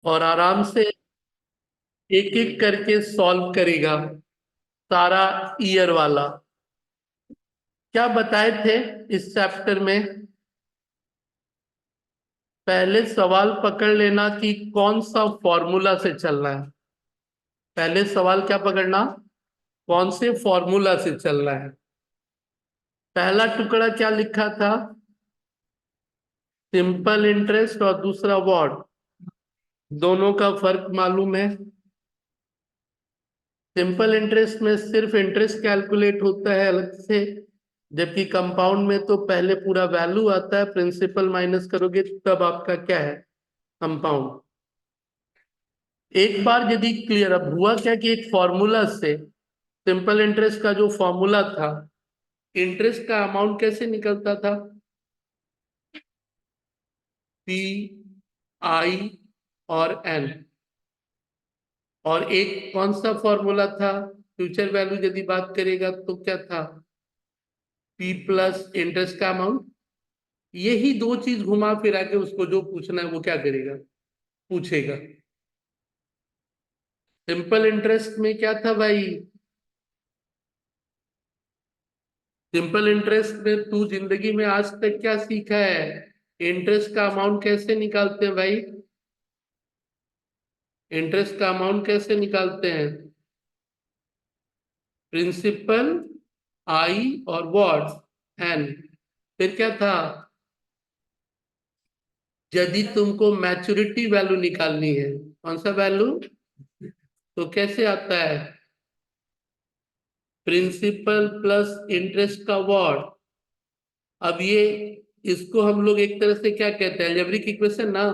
और आराम से एक एक करके सॉल्व करेगा सारा ईयर वाला। क्या बताए थे इस चैप्टर में? पहले सवाल पकड़ लेना कि कौन सा फॉर्मूला से चलना है। पहले सवाल क्या पकड़ना, कौन से फॉर्मूला से चलना है। पहला टुकड़ा क्या लिखा था? सिंपल इंटरेस्ट और दूसरा वॉट, दोनों का फर्क मालूम है? सिंपल इंटरेस्ट में सिर्फ इंटरेस्ट कैलकुलेट होता है अलग से, जबकि कंपाउंड में तो पहले पूरा वैल्यू आता है, प्रिंसिपल माइनस करोगे तब आपका क्या है, कंपाउंड। एक बार यदि क्लियर, अब हुआ क्या कि एक फॉर्मूला से सिंपल इंटरेस्ट का जो फॉर्मूला था, इंटरेस्ट का अमाउंट कैसे निकलता था? पी, आई और एन। और एक कौन सा फॉर्मूला था फ्यूचर वैल्यू यदि बात करेगा तो क्या था? पी प्लस इंटरेस्ट का अमाउंट। यही दो चीज घुमा फिरा के उसको जो पूछना है वो क्या करेगा, पूछेगा। सिंपल इंटरेस्ट में क्या था भाई? सिंपल इंटरेस्ट में तू जिंदगी में आज तक क्या सीखा है? इंटरेस्ट का अमाउंट कैसे निकालते हैं भाई? इंटरेस्ट का अमाउंट कैसे निकालते हैं? प्रिंसिपल, आई और व्हाट, एन। फिर क्या था? यदि तुमको मैच्योरिटी वैल्यू निकालनी है, कौन सा वैल्यू, तो कैसे आता है? प्रिंसिपल प्लस इंटरेस्ट का व्हाट। अब ये, इसको हम लोग एक तरह से क्या कहते हैं, अलजेब्रिक इक्वेशन ना।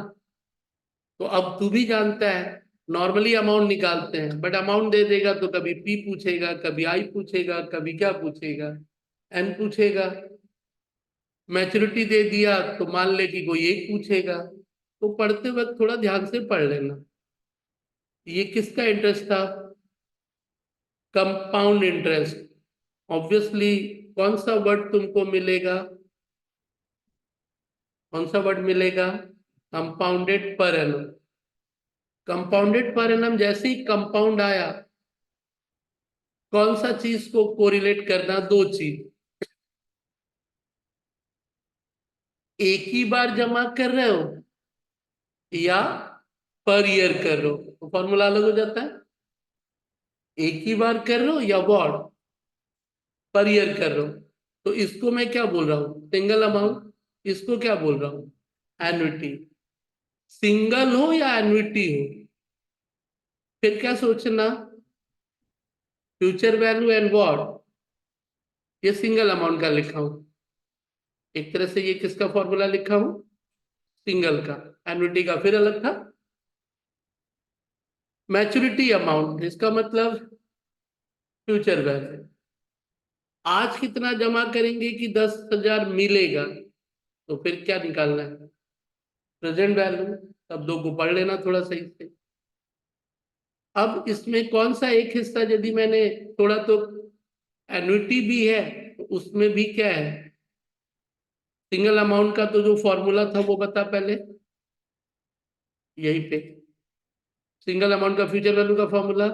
तो अब तू भी जानता है, नॉर्मली अमाउंट निकालते हैं, बट अमाउंट दे देगा तो कभी पी पूछेगा, कभी आई पूछेगा, कभी क्या पूछेगा, एन पूछेगा। मैच्योरिटी दे दिया तो मान ले कि कोई एक पूछेगा। तो पढ़ते वक्त थोड़ा ध्यान से पढ़ लेना। ये किसका इंटरेस्ट था? Compound interest. ऑब्वियसली कौन सा वर्ड तुमको मिलेगा, कौन सा वर्ड मिलेगा? Compounded per annum. Compounded per annum जैसे ही कंपाउंड आया, कौन सा चीज को कोरिलेट करना, दो चीज। एक ही बार जमा कर रहे हो या पर ईयर कर रहे हो, तो फॉर्मूला अलग हो जाता है। एक ही बार कर रहे हो या वॉट, पर ईयर कर रहे हो। तो इसको मैं क्या बोल रहा हूँ, सिंगल अमाउंट। इसको क्या बोल रहा हूँ, एन्युटी। सिंगल हो या एन्युटी हो, फिर क्या सोचना, फ्यूचर वैल्यू एंड व्हाट। ये सिंगल अमाउंट का लिखा हूं, एक तरह से ये किसका फॉर्मूला लिखा हूं, सिंगल का। एन्युटी का फिर अलग था। मैच्योरिटी अमाउंट, इसका मतलब फ्यूचर वैल्यू। आज कितना जमा करेंगे कि 10,000 मिलेगा, तो फिर क्या निकालना है, प्रेजेंट वैल्यू। अब दो को पढ़ लेना थोड़ा सही से। अब इसमें कौन सा एक हिस्सा यदि मैंने थोड़ा तो, एन्युटी भी है तो उसमें भी क्या है, सिंगल अमाउंट का तो जो फॉर्मूला था वो बता पहले, यहीं पे। सिंगल अमाउंट का फ्यूचर वैल्यू का फॉर्मूला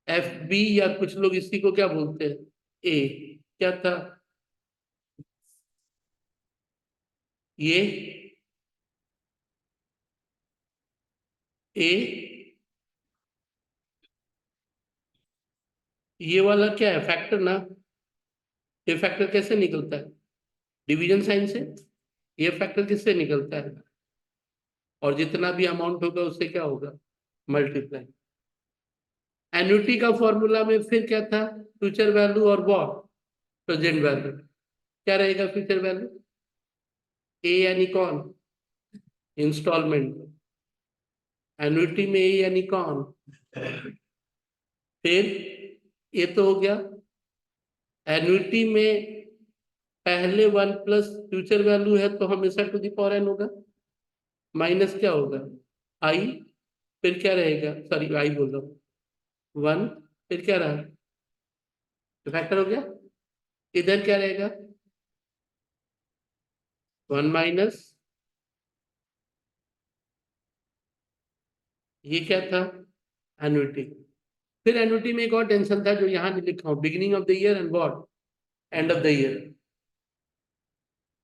एफ बी, या कुछ लोग इसी को क्या बोलते हैं, ए। क्या था ये, ए। ये वाला क्या है, फैक्टर ना। ये फैक्टर कैसे निकलता है, डिवीजन साइन से। ये फैक्टर किससे निकलता है, और जितना भी अमाउंट होगा उससे क्या होगा, मल्टीप्लाई। एन्युटी का फॉर्मूला में फिर क्या था, फ्यूचर वैल्यू और व्हाट, प्रेजेंट वैल्यू। क्या रहेगा फ्यूचर वैल्यू, ए यानी कौन, इंस्टॉलमेंट। एन्युटी में ए यानी कौन, फिर ये तो हो गया। एन्युटी में पहले वन प्लस फ्यूचर वैल्यू है तो हमेशा टू दी पावर एन होगा, माइनस क्या होगा, आई। फिर क्या रहेगा, सॉरी आई बोल रहा हूँ, वन। फिर क्या रहा, फैक्टर हो गया। इधर क्या रहेगा, वन माइनस ये क्या था? एन्युटी। फिर एन्युटी में एक और टेंशन था जो यहाँ नहीं लिखा हूं, beginning of the year and what, end of the year.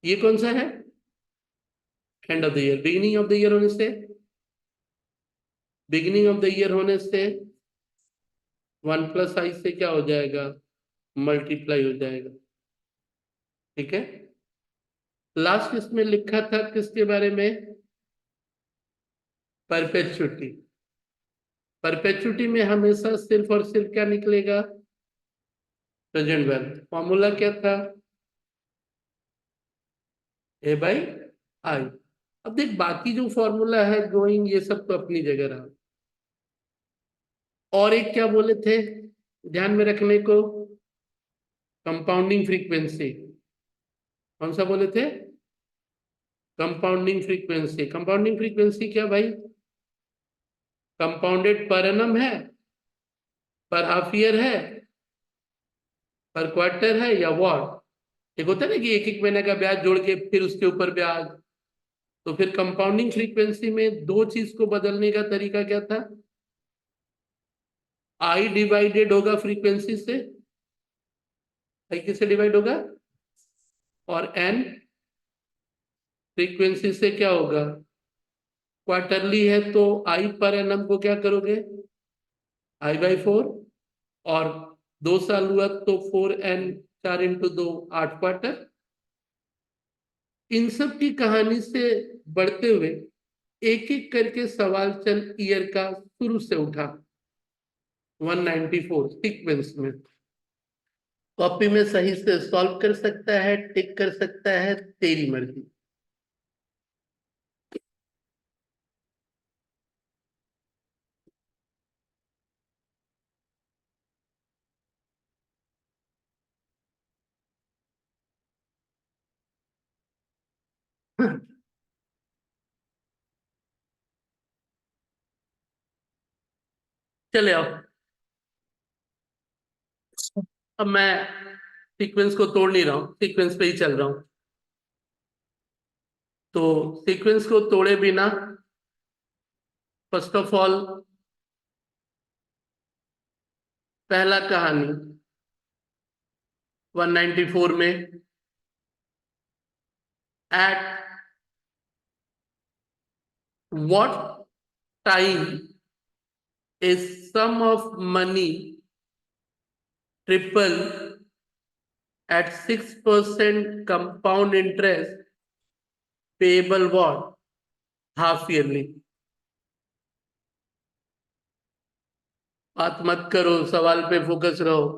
ये कौन सा है? End of the year. Beginning of the year होने से, बिगिनिंग ऑफ द ईयर होने से 1 + i से क्या हो जाएगा? मल्टीप्लाई हो जाएगा। ठीक है। लास्ट इसमें लिखा था किसके बारे में? परपेचुटी। परपेचुटी में हमेशा सिर्फ और सिर्फ क्या निकलेगा? Present value. फॉर्मूला क्या था? A/i। अब देख, बाकी जो फॉर्मूला है गोइंग, ये सब तो अपनी जगह रहा। और एक क्या बोले थे ध्यान में रखने को? Compounding frequency. कौन सा बोले थे? Compounding frequency. कंपाउंडिंग फ्रीक्वेंसी क्या भाई? कंपाउंडेड पर एनम है, पर हाफ ईयर है, पर क्वार्टर है, या व्हाट? एक होता है ना कि एक एक महीने का ब्याज जोड़ के फिर उसके ऊपर ब्याज। तो फिर कंपाउंडिंग फ्रीक्वेंसी में दो चीज को बदलने का तरीका क्या था? आई डिवाइडेड होगा फ्रीक्वेंसी से, आई किससे डिवाइड होगा? और एन फ्रीक्वेंसी से क्या होगा? क्वार्टरली है तो आई पर एनम को क्या करोगे? I/4। और 2 साल हुआ तो 4n, 4 × 2 8 क्वार्टर। इन सब की कहानी से बढ़ते हुए एक एक करके सवाल चल ईयर का शुरू से उठा 194 सीक्वेंस में। कॉपी में सही से सॉल्व कर सकता है, टिक कर सकता है, तेरी मर्जी। चले आओ। अब मैं सीक्वेंस को तोड़ नहीं रहा हूं, सीक्वेंस पे ही चल रहा हूं। तो सीक्वेंस को तोड़े बिना फर्स्ट ऑफ ऑल पहला कहानी 194 में at what time a sum of money triple at 6% compound interest payable what? Half yearly। बात मत करो, सवाल पे फोकस रहो।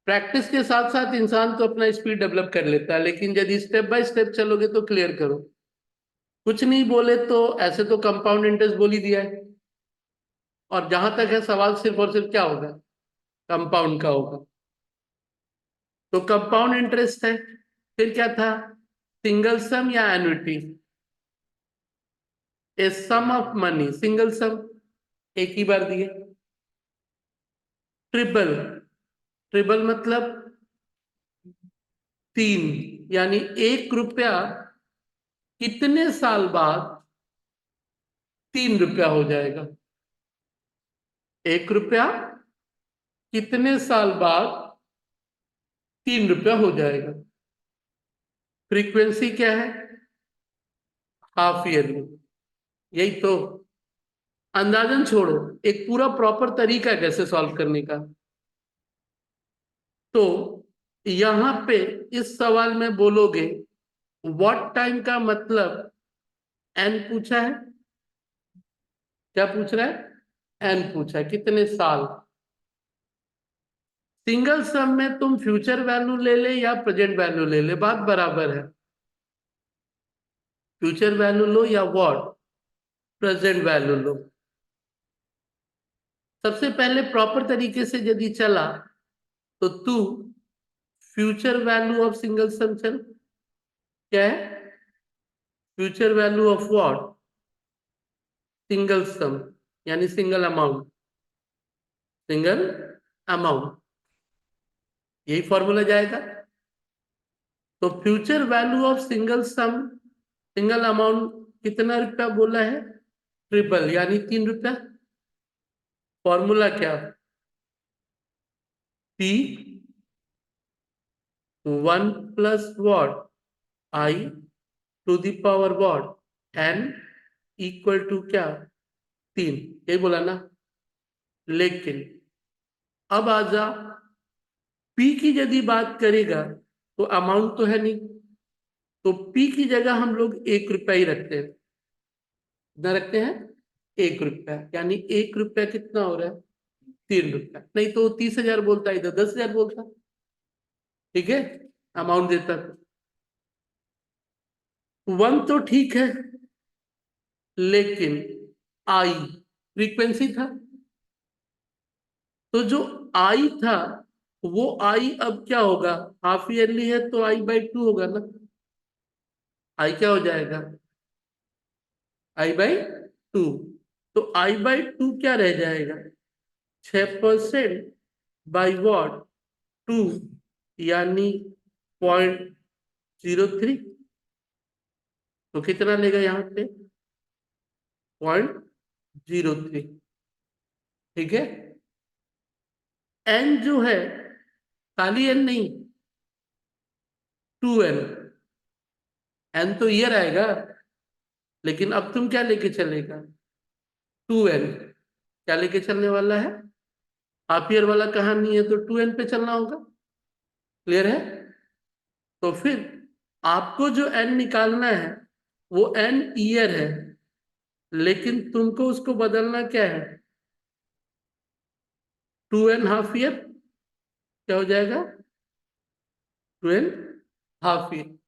प्रैक्टिस के साथ साथ इंसान तो अपना स्पीड डेवलप कर लेता है, लेकिन यदि स्टेप बाय स्टेप चलोगे तो क्लियर करो। कुछ नहीं बोले तो ऐसे तो कंपाउंड इंटरेस्ट बोल ही दिया है, और जहां तक है सवाल सिर्फ और सिर्फ क्या होगा? कंपाउंड का होगा। तो कंपाउंड इंटरेस्ट है। फिर क्या था? सिंगल सम या annuity? A sum of money, single sum, एक ही बार दिए। ट्रिपल, ट्रिपल मतलब 3, यानी 1 रुपया कितने साल बाद 3 रुपया हो जाएगा? 1 रुपया कितने साल बाद 3 रुपया हो जाएगा? फ्रीक्वेंसी क्या है? Half yearly. यही तो। अंदाजन छोड़ो, एक पूरा प्रॉपर तरीका है कैसे सॉल्व करने का। तो यहां पे इस सवाल में बोलोगे व्हाट टाइम का मतलब एन पूछा है। क्या पूछ रहा है? एन पूछा है, कितने साल। सिंगल सम में तुम फ्यूचर वैल्यू ले ले या प्रेजेंट वैल्यू ले ले, बात बराबर है। फ्यूचर वैल्यू लो या व्हाट, प्रेजेंट वैल्यू लो। सबसे पहले प्रॉपर तरीके से यदि चला तो तू future value of single sum चल। क्या है? Future value of what? Single sum, यानी सिंगल अमाउंट, सिंगल अमाउंट। यही फॉर्मूला जाएगा। तो future value of single sum, single amount कितना रुपया बोला है? ट्रिपल यानी 3 रुपया। फॉर्मूला क्या? P 1 + I to the power n equal to क्या? 3, ये बोला ना। लेकिन अब आजा, P की यदि बात करेगा तो अमाउंट तो है नहीं, तो P की जगह हम लोग 1 रुपया ही रखते हैं। कितना रखते हैं? 1 रुपया। यानी 1 रुपया कितना हो रहा है? 3 रुपया। नहीं तो 30,000 बोलता, इधर 10,000 बोलता। ठीक है, अमाउंट देता तो 1 तो ठीक है, लेकिन आई फ्रीक्वेंसी था, तो जो आई था वो आई अब क्या होगा? हाफ ईयरली है तो I/2 होगा ना। आई क्या हो जाएगा? I/2। तो I/2 क्या रह जाएगा? 6% बाई वॉट? 2, यानी 0.03। तो कितना लेगा यहाँ पे? 0.03। ठीक है। एन जो है, खाली एन नहीं, 2n। एन तो ईयर आएगा, लेकिन अब तुम क्या लेके चलेगा? 2n। क्या लेके चलने वाला है? हाफ ईयर वाला कहानी है तो 2n पे चलना होगा। क्लियर है? तो फिर आपको जो n निकालना है वो n ईयर है, लेकिन तुमको उसको बदलना क्या है? 2n half year. क्या हो जाएगा? 2n half year.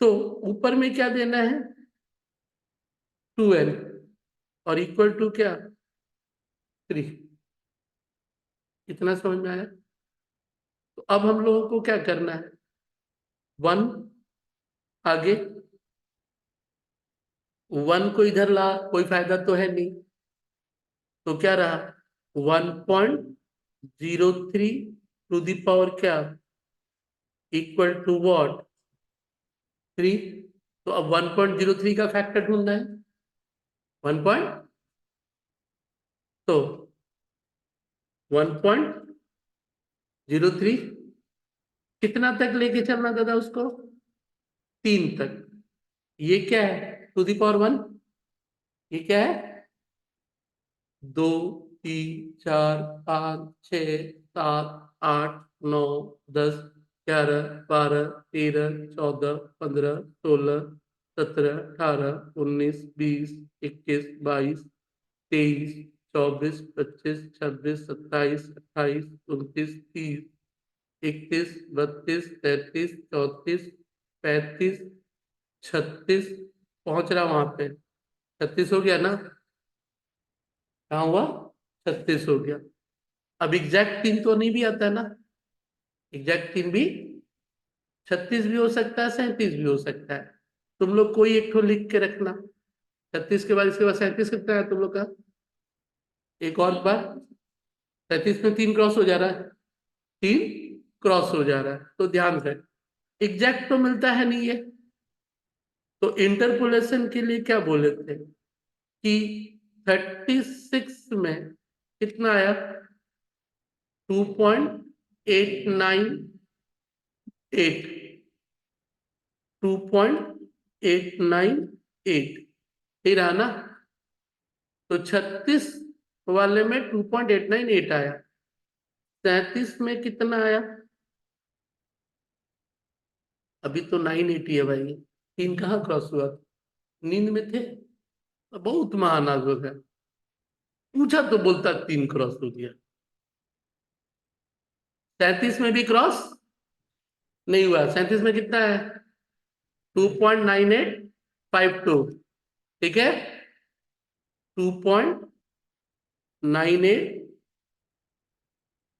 तो ऊपर में क्या देना है? 2n, और इक्वल टू क्या? 3। इतना समझ में आया? तो अब हम लोगों को क्या करना है? 1 आगे, 1 को इधर ला, कोई फायदा तो है नहीं, तो क्या रहा? 1.03 टू द पावर क्या? Equal to what? 3। तो अब 1.03 का फैक्टर ढूंढना है। 1 पॉइंट, तो 1.03 कितना तक लेके चलना दादा उसको? 3 तक। ये क्या है? To the power 1। ये क्या है? 2, 3, 4, 5, 6, 7, 8, 9, 10, 11, 12, 13, 14, 15, 16, 17, 18, 19, 20, 21, 22, 23, 24, 25, 26, 27, 28, 29, 30, 31, 32, 33, 34, 35, 36, पहुंच रहा वहां पे। 36 हो गया ना? कहाँ हुआ? 36 हो गया। अब एग्जैक्ट 3 तो नहीं भी आता है ना। एग्जैक्ट 3 भी 36 भी हो सकता है, 37 भी हो सकता है। तुम लोग कोई एक ठो लिख के रखना। 36 के बाद, इसके बाद 37 कितना है तुम लोग का? एक और बार। 37 में 3 क्रॉस हो जा रहा है। 3 क्रॉस हो जा रहा है, तो ध्यान से। एग्जैक्ट तो मिलता है नहीं ये, तो इंटरपोलेशन के लिए क्या बोले थे कि 36 में कितना आया? 2.898। 2.898 ही रहा ना। तो 36 वाले में 2.898 आया। 37 में कितना आया? अभी तो 980 है भाई। 3 कहाँ क्रॉस हुआ? नींद में थे? बहुत महानाजुक है। पूछा तो बोलता 3 क्रॉस हो गया। 37 में भी क्रॉस नहीं हुआ। 37 में कितना है? 2.9852। ठीक है, 2.98।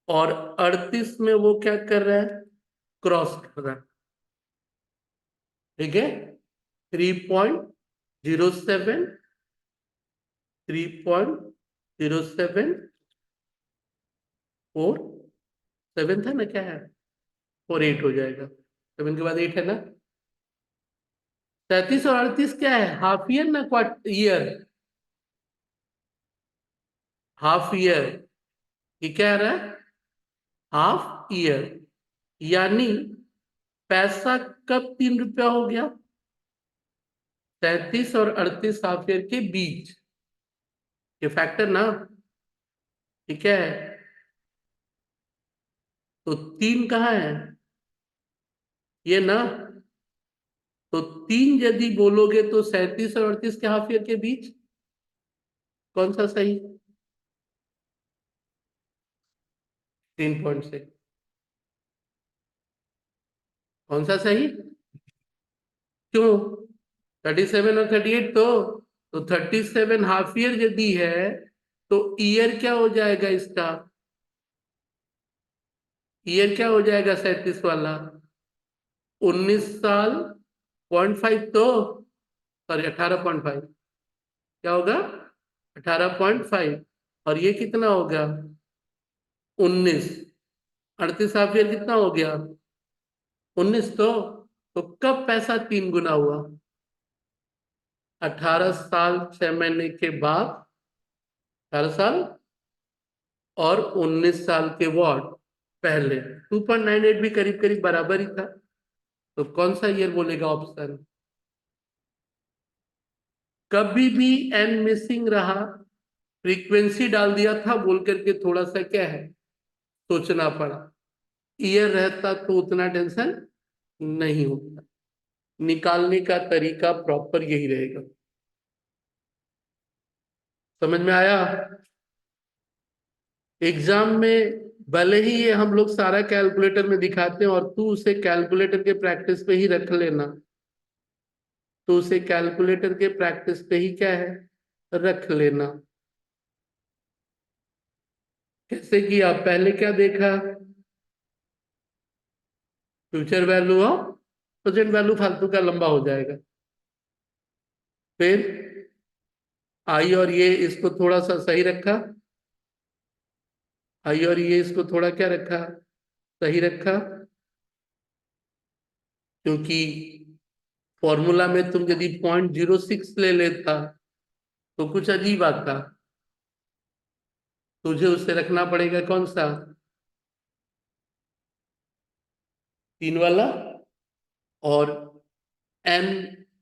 और 38 में वो क्या कर रहा है? क्रॉस कर रहा है। ठीक है, 3.07, 3.0747 था ना, क्या है? 48 हो जाएगा। 7 के बाद 8 है ना। 37 और 38 क्या है? हाफ ईयर ना क्वार्टर ईयर? Half year. ये क्या आ रहा है? Half year. यानी पैसा कब 3 रुपया हो गया? 37 और 38 हाफ ईयर के बीच। ये फैक्टर ना, ठीक है? तो 3 कहाँ है? ये ना। तो 3 यदि बोलोगे तो 37 और 38 के हाफ ईयर के बीच। कौन सा सही? 3.6। कौन सा सही? क्यों? 37 और 38 तो 37 हाफ ईयर यदि है तो ईयर क्या हो जाएगा इसका? ईयर क्या हो जाएगा 37 वाला? 19 साल 0.5 तो, सॉरी 18.5। क्या होगा? 18.5। और ये कितना होगा? 19। 38 हाफ ईयर कितना हो गया? 19 तो कब पैसा 3 गुना हुआ? 18 साल 6 महीने के बाद। 18 साल और 19 साल के वॉट पहले। 2.98 भी करीब करीब बराबर ही था। तो कौन सा ईयर बोलेगा ऑप्शन? कभी भी एन मिसिंग रहा, फ्रीक्वेंसी डाल दिया था बोल करके थोड़ा सा क्या है, सोचना पड़ा। ईयर रहता तो उतना टेंशन नहीं होता। निकालने का तरीका प्रॉपर यही रहेगा। समझ में आया? एग्जाम में भले ही ये हम लोग सारा कैलकुलेटर में दिखाते हैं और तू उसे कैलकुलेटर के प्रैक्टिस पे ही रख लेना। तो उसे कैलकुलेटर के प्रैक्टिस पे ही क्या है, रख लेना। कैसे किया? पहले क्या देखा? फ्यूचर वैल्यू और प्रेजेंट वैल्यू फालतू का लंबा हो जाएगा। फिर आई और ये इसको थोड़ा सा सही रखा। आई और ये इसको थोड़ा क्या रखा, सही रखा। क्योंकि फॉर्मूला में तुम यदि 0.06 ले लेता तो कुछ अजीब आता। तुझे उससे रखना पड़ेगा कौन सा? 3 वाला। और एन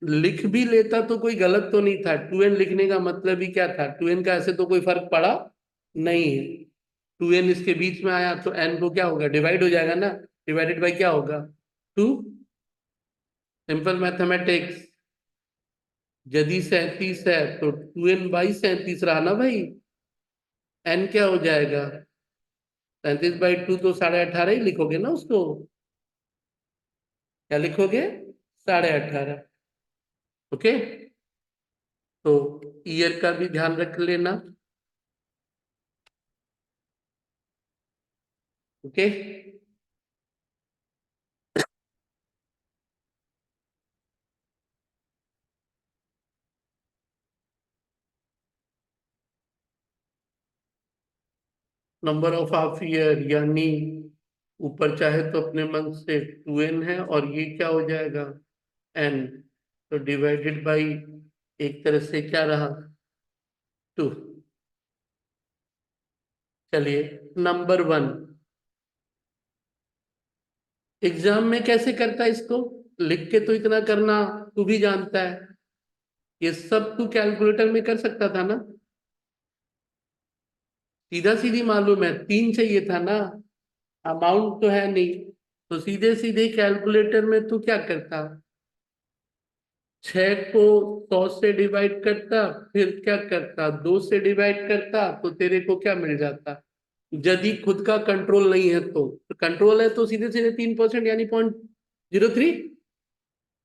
लिख भी लेता तो कोई गलत तो नहीं था। 2n लिखने का मतलब ही क्या था? 2n का ऐसे तो कोई फर्क पड़ा नहीं है। 2n इसके बीच में आया तो n को क्या होगा, डिवाइड हो जाएगा ना। डिवाइडेड बाई क्या होगा? 2। Simple mathematics. यदि 37 है तो 2n/37 रहा ना भाई। n क्या हो जाएगा? 37/2 तो 18.5 ही लिखोगे ना उसको। क्या लिखोगे? 18.5। ओके। तो ईयर का भी ध्यान रख लेना। Okay. Number of half year यानी ऊपर चाहे तो अपने मन से 2n है और ये क्या हो जाएगा, n। तो डिवाइडेड बाई एक तरह से क्या रहा, 2। चलिए नंबर 1। एग्जाम में कैसे करता है इसको? लिख के तो इतना करना तू भी जानता है। ये सब तू कैलकुलेटर में कर सकता था ना। सीधा सीधी मालूम है, 3 चाहिए था ना। अमाउंट तो है नहीं। तो सीधे सीधे कैलकुलेटर में तू क्या करता? 6 को 100 से डिवाइड करता, फिर क्या करता, 2 से डिवाइड करता तो तेरे को क्या मिल जाता? यदि खुद का कंट्रोल नहीं है तो कंट्रोल है तो सीधे सीधे 3% यानी 0.03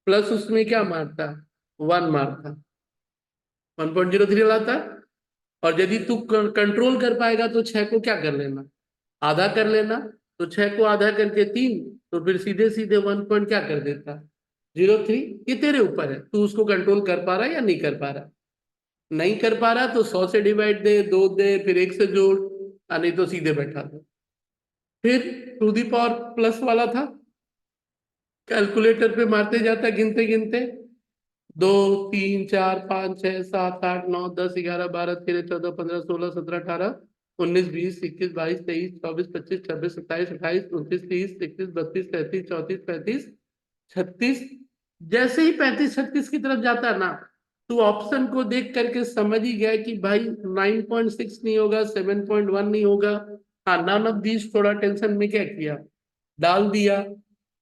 प्लस उसमें क्या मारता, 1 मारता, 1.03 लाता। और यदि तू कंट्रोल कर पाएगा तो 6 को क्या कर लेना, आधा कर लेना। तो 6 को आधा करके 3, तो फिर सीधे सीधे 1 पॉइंट क्या कर देता, 0.3। ये तेरे ऊपर है, तू उसको कंट्रोल कर पा रहा है या नहीं कर पा रहा। नहीं कर पा रहा तो 100 से डिवाइड दे, 2 दे, फिर 1 से जोड़, नहीं तो सीधे बैठा दो। फिर टू दी पावर प्लस वाला था, कैलकुलेटर पे मारते जाता गिनते गिनते। दो, तीन, चार, पाँच, छह, सात, आठ, नौ, 10, 11, 12, 13, 14, 15, 16, 17, 18, 19, 20, 21, 22, 23, 24, 25, 26, 27, 28, 29, 30, 31, 32, 33, 34, 35, 36। जैसे ही 35 36 की तरफ जाता है ना, तो ऑप्शन को देख करके समझ ही गया कि भाई 9.6 नहीं होगा, 7.1 नहीं होगा। हाँ, नन ऑफ दीज, थोड़ा टेंशन में क्या किया, डाल दिया।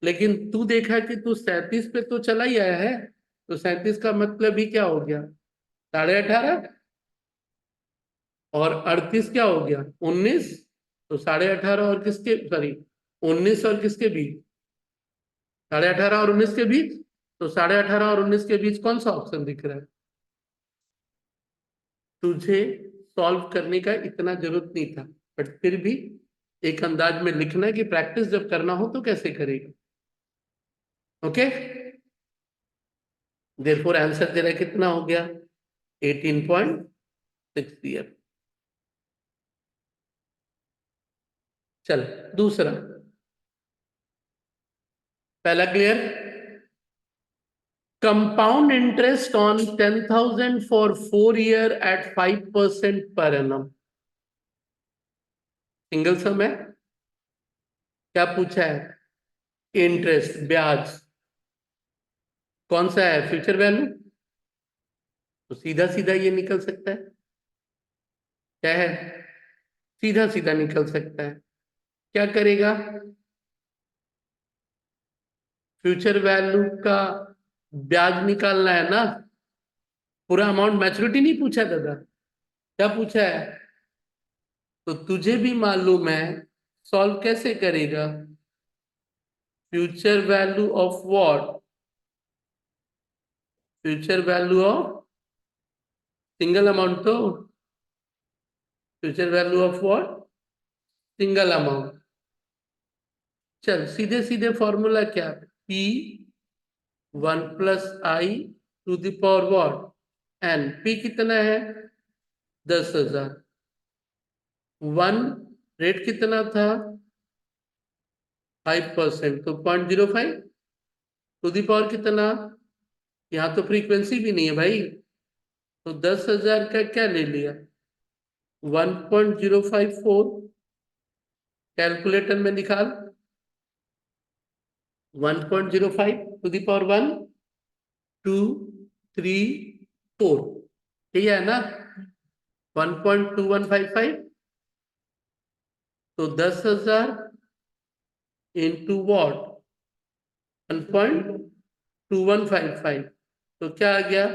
लेकिन तू देखा कि तू 37 पे तो चला ही आया है, तो 37 का मतलब ही क्या हो गया, 18.5। और 38 क्या हो गया, 19। तो 18.5 और किसके, सॉरी, 19 और किसके बीच, 18.5 और 19 के बीच। तो 18.5 और 19 के बीच कौन सा ऑप्शन दिख रहा है तुझे? सॉल्व करने का इतना जरूरत नहीं था, बट फिर भी एक अंदाज में लिखना है कि प्रैक्टिस जब करना हो तो कैसे करेगा। ओके, देयरफॉर आंसर तेरा कितना हो गया, 18.6 ईयर। चल, दूसरा। पहला clear. Compound interest on 10,000 for 4 year at 5% per annum. Single sum है। क्या पूछा है, इंटरेस्ट, ब्याज। कौन सा है, फ्यूचर वैल्यू। तो सीधा सीधा ये निकल सकता है, क्या है, सीधा सीधा निकल सकता है। क्या करेगा, फ्यूचर वैल्यू का ब्याज निकालना है ना। पूरा अमाउंट, मैच्योरिटी नहीं पूछा दादा, क्या पूछा है। तो तुझे भी मालूम है, सॉल्व कैसे करेगा, future value of what, future value of single amount. तो future value of what, single amount. चल, सीधे सीधे फॉर्मूला क्या, P 1 + i to the power what, n. P कितना है, 10,000। वन, रेट कितना था, 5%, तो 0.05 टू द पावर कितना। यहाँ तो फ्रीक्वेंसी भी नहीं है भाई, तो 10,000 का क्या ले लिया, 1.054। कैलकुलेटर में निकाल, 1.05 टू द पावर 1, 2, 3, 4, ठीक है ना, 1.2155। तो 10,000 इंटू वॉट, 1.2155, तो क्या आ गया,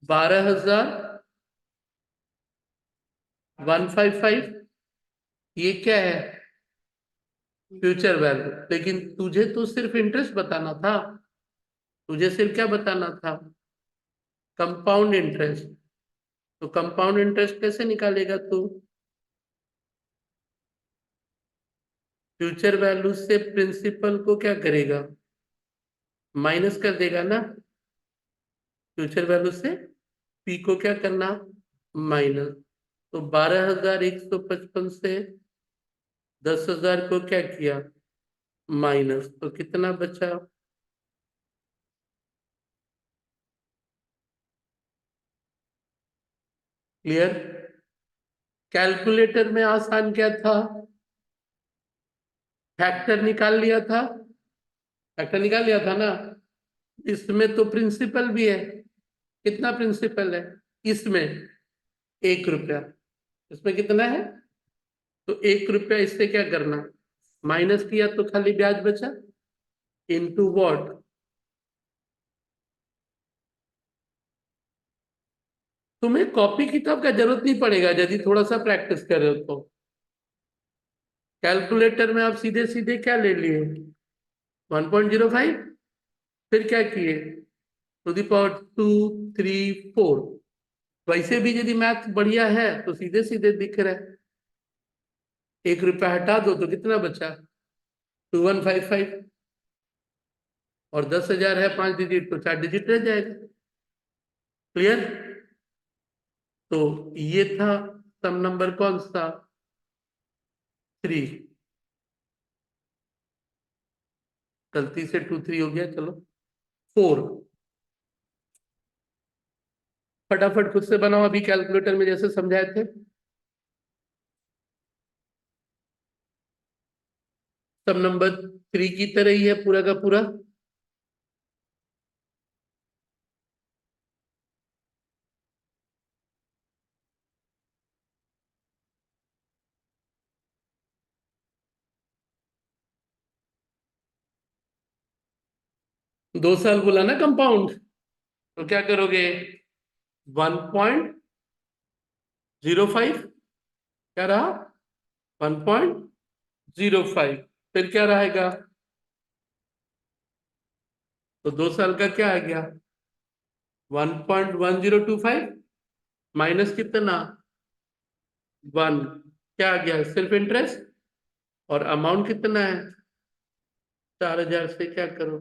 12,155। ये क्या है, फ्यूचर वैल्यू। लेकिन तुझे तो सिर्फ इंटरेस्ट बताना था, तुझे सिर्फ क्या बताना था, कंपाउंड इंटरेस्ट। तो कंपाउंड इंटरेस्ट कैसे निकालेगा तू, फ्यूचर वैल्यू से प्रिंसिपल को क्या करेगा, माइनस कर देगा ना। फ्यूचर वैल्यू से पी को क्या करना, माइनस। तो 12,155 से 10,000 को क्या किया, माइनस, तो कितना बचा, क्लियर। कैलकुलेटर में आसान क्या था, फैक्टर निकाल लिया था, फैक्टर निकाल लिया था ना। इसमें तो प्रिंसिपल भी है, कितना प्रिंसिपल है इसमें, 1 रुपया। इसमें कितना है, तो 1 रुपया इससे क्या करना, माइनस किया तो खाली ब्याज बचा, इनटू व्हाट, तुम्हें कॉपी किताब का जरूरत नहीं पड़ेगा यदि थोड़ा सा प्रैक्टिस कर रहे हो तो। कैलकुलेटर में आप सीधे सीधे क्या ले लिए, 1.05। फिर क्या किए, टू द पावर 2, 3, 4। वैसे भी यदि मैथ बढ़िया है तो सीधे सीधे दिख रहा है, 1 रुपया हटा दो तो कितना बचा, 2155। और 10,000 है 5 डिजिट, तो 4 डिजिट रह जाएगा, क्लियर। तो ये था सम नंबर कौन सा, 3। गलती से 2, 3 हो गया, चलो 4। फटाफट खुद से बनाओ अभी कैलकुलेटर में जैसे समझाए थे। सब नंबर 3 की तरह ही है पूरा का पूरा। दो साल बोला ना कंपाउंड, तो क्या करोगे? 1.05, क्या रहा? 1.05। फिर क्या रहेगा? तो 2 साल का क्या आ गया? 1.1025 माइनस कितना? 1। क्या आ गया? सिर्फ इंटरेस्ट। और अमाउंट कितना है? 4,000 से क्या करो?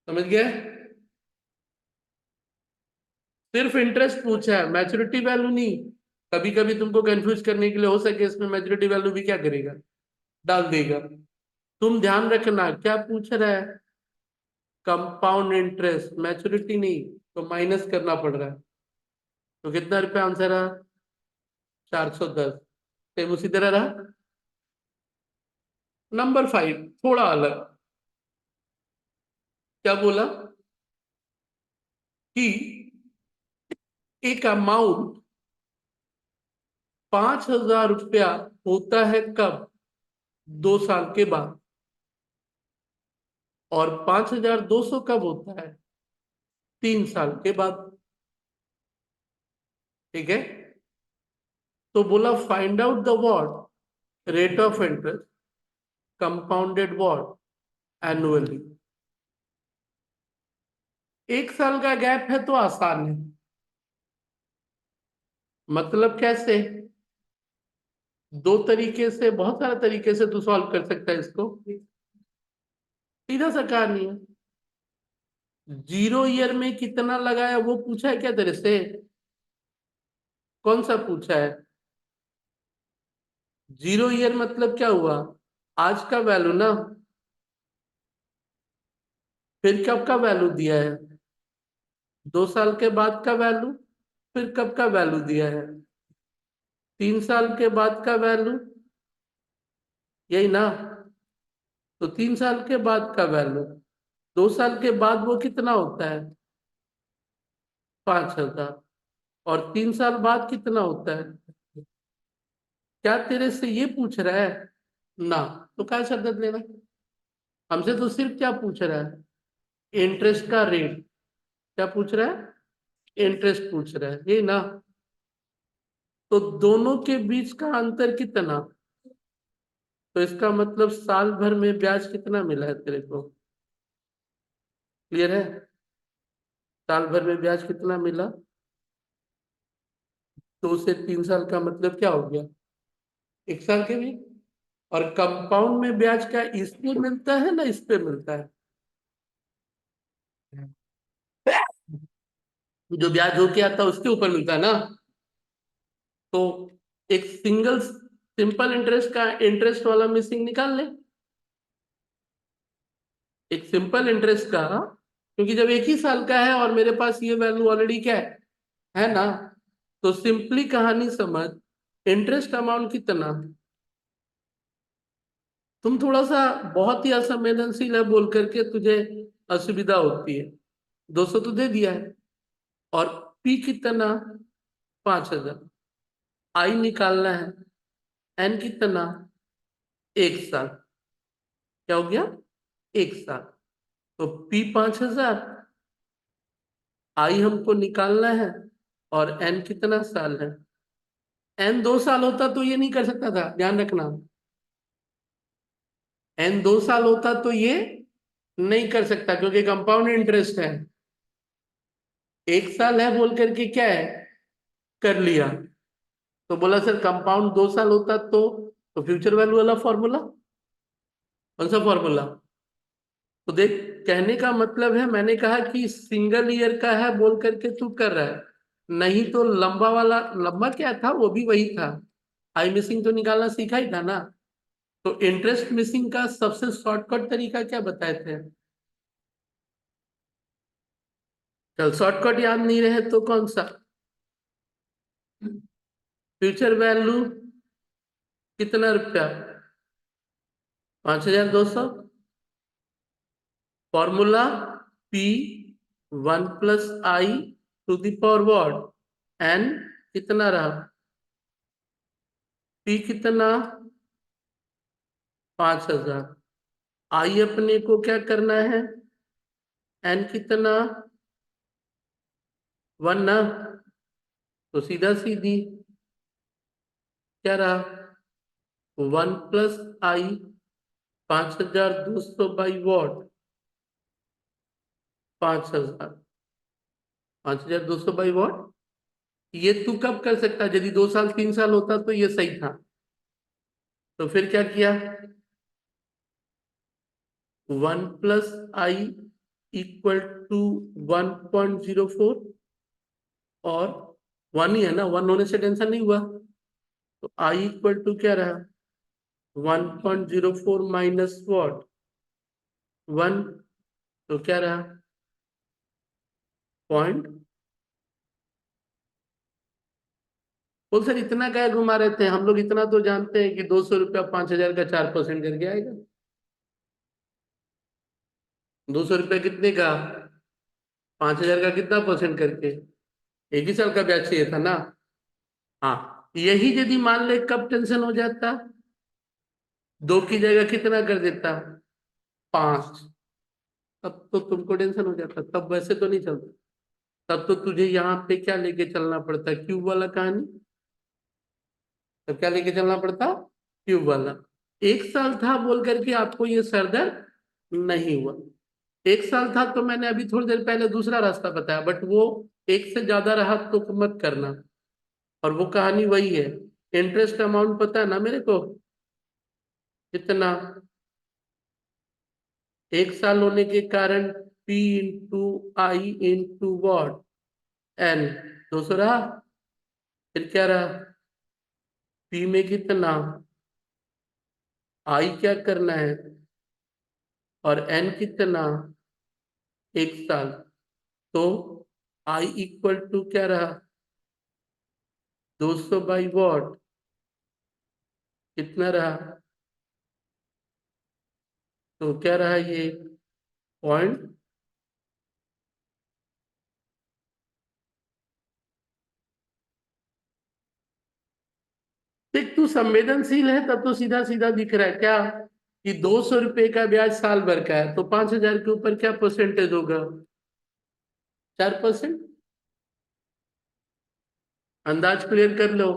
समझ गए? सिर्फ इंटरेस्ट पूछा है, मैच्योरिटी वैल्यू नहीं। कभी कभी तुमको कंफ्यूज करने के लिए हो सके इसमें मैच्योरिटी वैल्यू भी क्या करेगा, डाल देगा। तुम ध्यान रखना क्या पूछ रहा है, कंपाउंड इंटरेस्ट, मैच्योरिटी नहीं। तो माइनस करना पड़ रहा है। तो कितना रुपया आंसर रहा? 410। सेम उसी तरह रहा। नंबर 5 थोड़ा अलग। क्या बोला कि एक अमाउंट 5,000 रुपया होता है कब? 2 साल के बाद। और 5,200 कब होता है? 3 साल के बाद। ठीक है। तो बोला find out the what rate of interest compounded what annually. 1 साल का गैप है तो आसान है। मतलब कैसे? दो तरीके से, बहुत सारे तरीके से तू सॉल्व कर सकता है इसको। सीधा सा कहानी है। 0 ईयर में कितना लगाया वो पूछा है क्या तेरे से? कौन सा पूछा है? 0 ईयर मतलब क्या हुआ? आज का वैल्यू ना। फिर कब का वैल्यू दिया है? 2 साल के बाद का वैल्यू। फिर कब का वैल्यू दिया है? 3 साल के बाद का वैल्यू। यही ना। तो 3 साल के बाद का वैल्यू। 2 साल के बाद वो कितना होता है? 5,000। और 3 साल बाद कितना होता है? क्या तेरे से ये पूछ रहा है? ना। तो क्या शब्द लेना? हमसे तो सिर्फ क्या पूछ रहा है? इंटरेस्ट का रेट। क्या पूछ रहा है? इंटरेस्ट पूछ रहा है, ये ना। तो दोनों के बीच का अंतर कितना? तो इसका मतलब साल भर में ब्याज कितना मिला है तेरे को? क्लियर है? साल भर में ब्याज कितना मिला? 2 से 3 साल का मतलब क्या हो गया? 1 साल के भी। और कंपाउंड में ब्याज क्या इस पे मिलता है ना इस पे मिलता है? जो ब्याज होके आता है उसके ऊपर मिलता है ना। तो एक सिंगल सिंपल इंटरेस्ट का इंटरेस्ट वाला मिसिंग निकाल ले। एक सिंपल इंटरेस्ट का, क्योंकि जब एक ही साल का है और मेरे पास ये वैल्यू ऑलरेडी क्या है ना। तो सिंपली कहानी समझ। इंटरेस्ट अमाउंट कितना? तुम थोड़ा सा बहुत ही असंवेदनशील है बोल करके तुझे असुविधा होती है। 200 तो दे दिया है। और पी कितना? 5,000। आई निकालना है। एन कितना? 1 साल। क्या हो गया? 1 साल। तो पी 5,000, आई हमको निकालना है। और एन कितना साल है? एन 2 साल होता तो ये नहीं कर सकता था, ध्यान रखना। एन 2 साल होता तो ये नहीं कर सकता क्योंकि कंपाउंड इंटरेस्ट है। 1 साल है बोल करके क्या है, कर लिया। तो बोला सर कंपाउंड 2 साल होता तो फ्यूचर वैल्यू वाला फॉर्मूला। कौन सा फॉर्मूला? तो देख, कहने का मतलब है मैंने कहा कि सिंगल ईयर का है बोल करके तू कर रहा है। नहीं तो लंबा वाला, लंबा क्या था वो भी वही था। आई मिसिंग तो निकालना सीखा ही था ना। तो इंटरेस्ट मिसिंग का सबसे शॉर्टकट तरीका क्या बताए थे? चल शॉर्टकट याद नहीं रहे तो कौन सा? फ्यूचर वैल्यू कितना रुपया? 5200। Formula P 1 + I to the power what N कितना रहा? P कितना? 5000। I अपने को क्या करना है? N कितना? 1 ना, तो सीधा सीधी क्या रहा? 1 + I 5200 by what 5000। 5200 by what. ये तू कब कर सकता? यदि 2 साल 3 साल होता तो ये सही था। तो फिर क्या किया? 1 + I = 1.04 और 1 ही है ना, 1 होने से टेंशन नहीं हुआ। तो I = क्या रहा? 1.04 माइनस वॉट 1, तो क्या रहा? पॉइंट। बोल सर इतना क्या घुमा रहे थे, हम लोग इतना तो जानते हैं कि 200 रुपया 5000 का 4% करके आएगा। 200 रुपया कितने का? 5000 का कितना परसेंट करके? एक ही साल का ब्याज चाहिए था ना। हाँ, यही यदि मान ले कब टेंशन हो जाता? 2 की जगह कितना कर देता? 5। तब तो तुमको टेंशन हो जाता, तब वैसे तो नहीं चलता। तब तो तुझे यहाँ पे क्या लेके चलना पड़ता? क्यूब वाला कहानी। तब क्या लेके चलना पड़ता? क्यूब वाला। 1 साल था बोल करके आपको ये सरदर्द नहीं हुआ। 1 साल था तो मैंने अभी थोड़ी देर पहले दूसरा रास्ता बताया, बट वो एक से ज्यादा रहा तो मत करना। और वो कहानी वही है। इंटरेस्ट अमाउंट पता है ना मेरे को कितना? 1 साल होने के कारण P × I × वॉट N 200 रहा। फिर क्या रहा? P में कितना? I क्या करना है और N कितना? 1 साल। तो I = क्या रहा? 200 बाई वॉट कितना रहा? तो क्या रहा ये? पॉइंट। देख तू संवेदनशील है तब तो सीधा सीधा दिख रहा है क्या कि 200 रुपए का ब्याज साल भर का है, तो 5000 के ऊपर क्या परसेंटेज होगा? 4%। अंदाज क्लियर कर लो।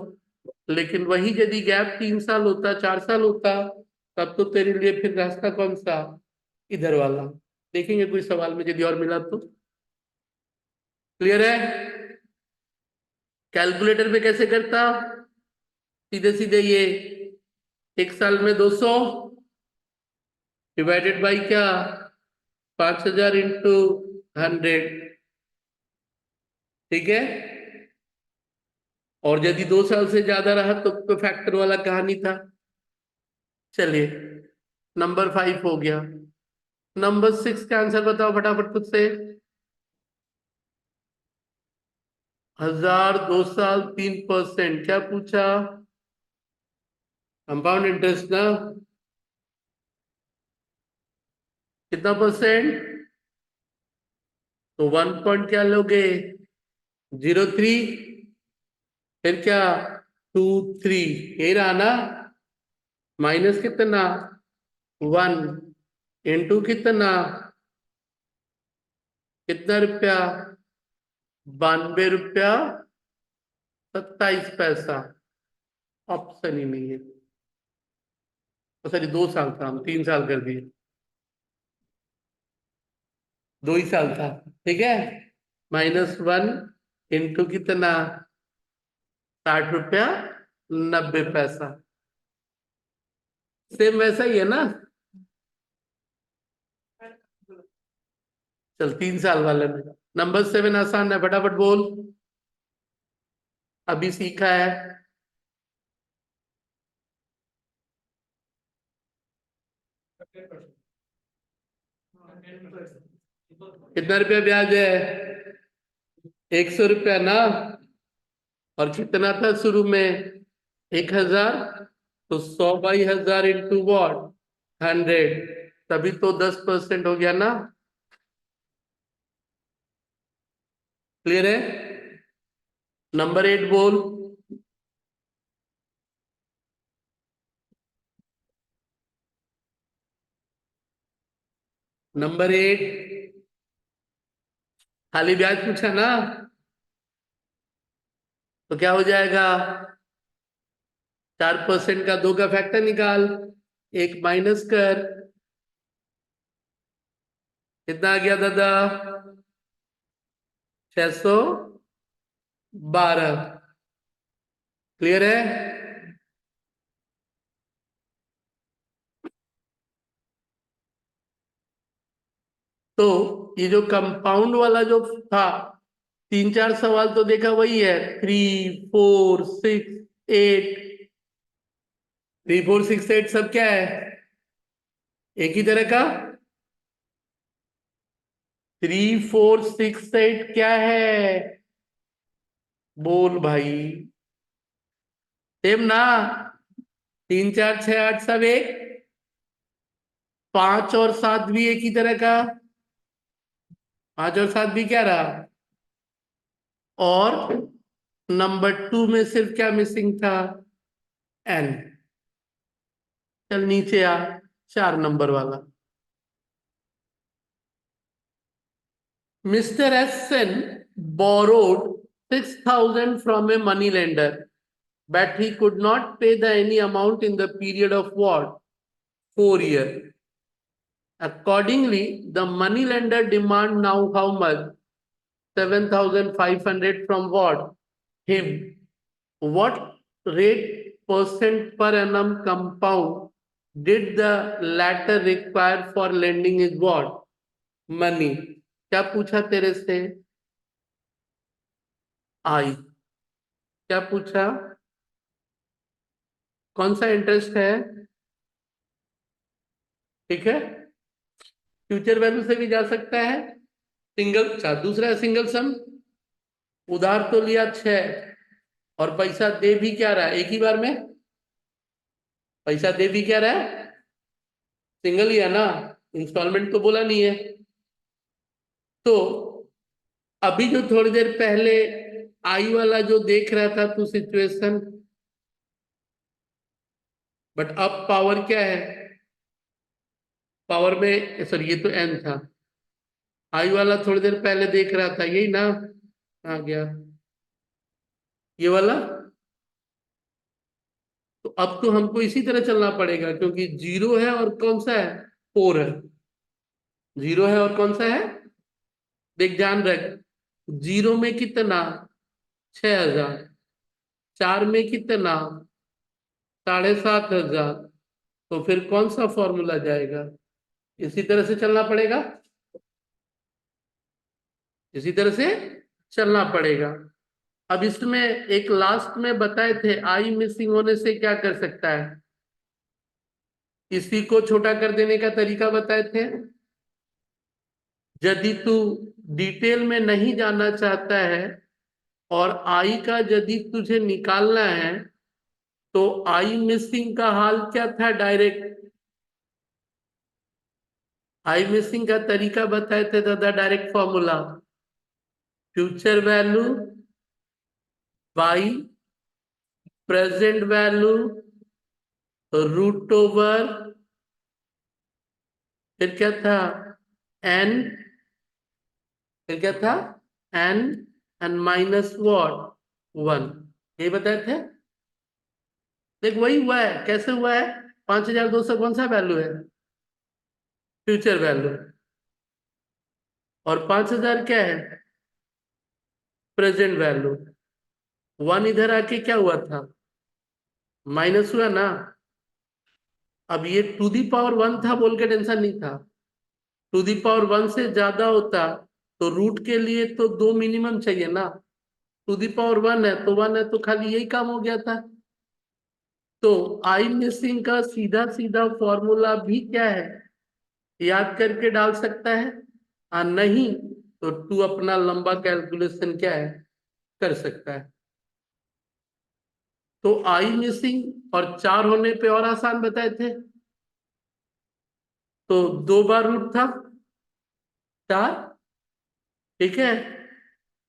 लेकिन वही यदि गैप 3 साल होता 4 साल होता तब तो तेरे लिए फिर रास्ता कौन सा? इधर वाला। देखेंगे कोई सवाल में यदि और मिला तो। क्लियर है? कैलकुलेटर पे कैसे करता? सीधे सीधे ये 1 साल में 200 डिवाइडेड बाई क्या? 5000 इंटू 100। ठीक है। और यदि 2 साल से ज्यादा रहा तो फैक्टर वाला कहानी था। चलिए, नंबर 5 हो गया। नंबर 6 का आंसर बताओ फटाफट खुद से। 1000 2 साल 3%, क्या पूछा? कंपाउंड इंटरेस्ट ना। कितना परसेंट? तो 1 पॉइंट क्या लोगे? 03। फिर क्या? 23। यही रहा ना। माइनस कितना? 1 इंटू कितना? कितना रुपया? 92 रुपया 27 पैसा। ऑप्शन ही नहीं है। सॉरी 2 साल था, हम 3 साल कर दिए। 2 ही साल था। ठीक है। -1 इंटू कितना? 60 रुपया 90 पैसा। सेम वैसा ही है ना। चल 3 साल वाले में। नंबर 7 आसान है, फटाफट बोल। अभी सीखा है। कितना रुपया ब्याज है? 100 रुपया ना, और कितना था शुरू में? 1000। तो 100/1000 इंटू वॉट? 100। तभी तो 10% हो गया ना। क्लियर है? नंबर 8 बोल। नंबर 8 खाली ब्याज पूछा ना, तो क्या हो जाएगा? 4% का 2 का फैक्टर निकाल, एक माइनस कर। कितना आ गया दादा? 612। क्लियर है? तो ये जो कंपाउंड वाला जो था, 3 4 सवाल तो देखा वही है, 3 4 6 8। 3 4 6 8 सब क्या है? एक ही तरह का। 3 4 6 8 क्या है? बोल भाई। सेम ना? 3 4 6 8 सब एक। 5 और 7 भी एक ही तरह का। 5 और 7 भी क्या रहा? और नंबर 2 में सिर्फ क्या मिसिंग था? एन। चल नीचे आ, 4 नंबर वाला। Mister S N borrowed 6,000 from a money lender, but he could not pay the any amount in the period of what? 4 years. Accordingly, the money lender demand now how much? 7,500 from what? Him. What rate percent per annum compound did the latter require for lending his what? Money. क्या पूछा तेरे से? आई। क्या पूछा? कौन सा interest है? ठीक है। फ्यूचर वैल्यू से भी जा सकता है। सिंगल, अच्छा दूसरा है सिंगल सम। उधार तो लिया 6, और पैसा दे भी क्या रहा है एक ही बार में? पैसा दे भी क्या रहा है? सिंगल ही है ना, इंस्टॉलमेंट तो बोला नहीं है। तो अभी जो थोड़ी देर पहले आई वाला जो देख रहा था तू सिचुएशन, बट अब पावर क्या है? पावर में सॉरी, ये तो एन था। आई वाला थोड़ी देर पहले देख रहा था, यही ना? आ गया ये वाला। तो अब तो हमको इसी तरह चलना पड़ेगा, क्योंकि 0 है और कौन सा है? 4 है। 0 है और कौन सा है? देख ध्यान रख। 0 में कितना? 6,000। 4 में कितना? 7,500। तो फिर कौन सा फॉर्मूला जाएगा? इसी तरह से चलना पड़ेगा। इसी तरह से चलना पड़ेगा। अब इसमें एक लास्ट में बताए थे, आई मिसिंग होने से क्या कर सकता है? इसी को छोटा कर देने का तरीका बताए थे। यदि तू डिटेल में नहीं जानना चाहता है और आई का यदि तुझे निकालना है, तो आई मिसिंग का हाल क्या था? डायरेक्ट आई मिसिंग का तरीका बताए थे दादा, direct formula. Future value by present value root over, फिर क्या था? एन। फिर क्या था? N n minus what? 1। ये बताए थे। देख वही हुआ है। कैसे हुआ है? 5,200 कौन सा वैल्यू है? Future value. और 5,000 क्या है? Present value. 1 इधर आके क्या हुआ था? माइनस हुआ ना। अब ये टू दी पावर 1 था बोल के टेंशन नहीं था। टू दी पावर 1 से ज्यादा होता तो रूट के लिए तो 2 मिनिमम चाहिए ना। टू दी पावर 1 है तो 1 है, तो खाली यही काम हो गया था। तो आई मिसिंग का सीधा सीधा फॉर्मूला भी क्या है? याद करके डाल सकता है। नहीं तो तू अपना लंबा कैलकुलेशन क्या है कर सकता है। तो आई मिसिंग और 4 होने पे और आसान बताए थे। तो 2 बार रूट था 4, ठीक है।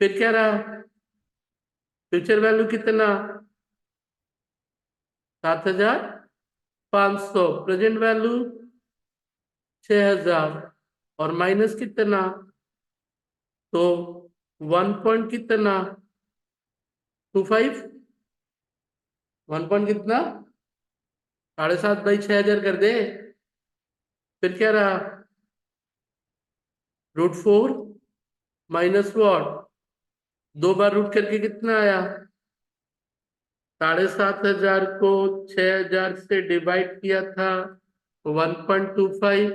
फिर क्या रहा, फ्यूचर वैल्यू कितना 7500, प्रेजेंट वैल्यू 6000, और माइनस कितना, तो 1 पॉइंट कितना 25, 1 पॉइंट कितना 7.5 बाई 6000 कर दे। फिर क्या रहा, √4 माइनस वॉट, 2 बार रूट करके कितना आया, 7500 को 6000 से डिवाइड किया था 1.25,